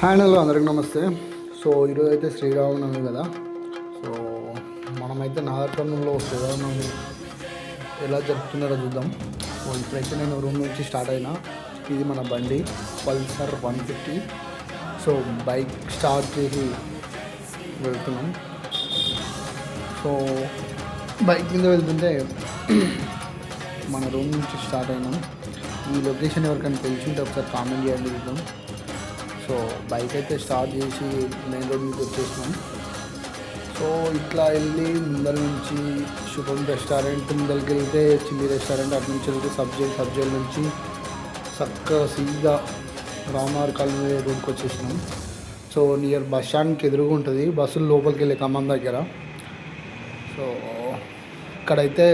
Hi hello అందరికి నమస్తే. So ఈరోజు అయితే శ్రీరామనవమి కదా. సో మనమైతే నాగర్కర్నూలులో శ్రీరామనవమి ఎలా జరుపుతున్నారో చూద్దాం. సో ఇప్పుడైతే నేను రూమ్ నుంచి స్టార్ట్ అయినా. ఇది మన బండి పల్సర్ 150. సో బైక్ స్టార్ట్ చేసి వెళ్తున్నాం. సో బైక్ మీద వెళ్తుంటే మన రూమ్ నుంచి స్టార్ట్ అయినాం. ఈ లొకేషన్ ఎవరికైనా తెలిసింటే ఒకసారి కామెంట్ చేయండి చూద్దాం. సో బైక్ అయితే స్టార్ట్ చేసి మెయిన్ రోడ్ నుంచి వచ్చేసినాం. సో ఇట్లా వెళ్ళి ముందర నుంచి శుభం రెస్టారెంట్ ముందరికి వెళ్తే చిల్లీ రెస్టారెంట్, అటు నుంచి వెళ్తే సబ్జైల్ నుంచి చక్కగా సీదా రామనగర్ కాలనీ రూమ్కి వచ్చేసినాం. సో నియర్ బస్ స్టాండ్కి ఎదురుగా ఉంటుంది, బస్సులు లోపలికి వెళ్ళే ఖమ్మం దగ్గర. సో ఇక్కడైతే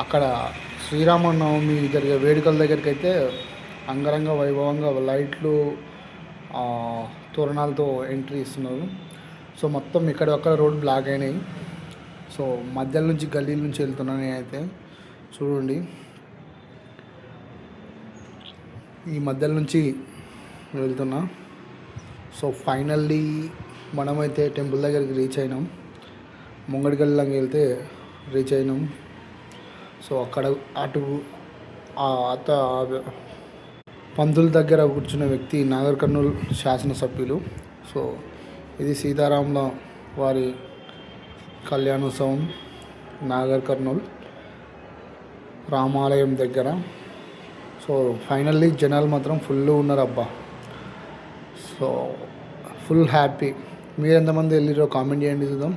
అక్కడ శ్రీరామనవమి జరిగే వేడుకల దగ్గరికి అయితే అంగరంగ వైభవంగా లైట్లు తోరణాలతో ఎంట్రీ ఇస్తున్నారు. సో మొత్తం ఇక్కడక్కడ రోడ్ బ్లాక్ అయినాయి. సో మధ్యలో నుంచి గల్లీల నుంచి వెళ్తున్నాను నేనైతే. చూడండి, ఈ మధ్యలో నుంచి వెళ్తున్నా. సో ఫైనల్లీ మనమైతే టెంపుల్ దగ్గరికి రీచ్ అయినాం. ముంగడి గల్లీలోకి వెళ్తే రీచ్ అయినాం. సో అక్కడ అటు పంతుల దగ్గర కూర్చున్న వ్యక్తి నాగర్ కర్నూలు శాసనసభ్యులు. సో ఇది సీతారాముల వారి కళ్యాణోత్సవం నాగర్ కర్నూలు రామాలయం దగ్గర. సో ఫైనల్లీ జనాలు మాత్రం ఫుల్ ఉన్నారు అబ్బా. So full happy. మీరు ఎంతమంది వెళ్ళిరో కామెంట్ చేయండి చూద్దాం.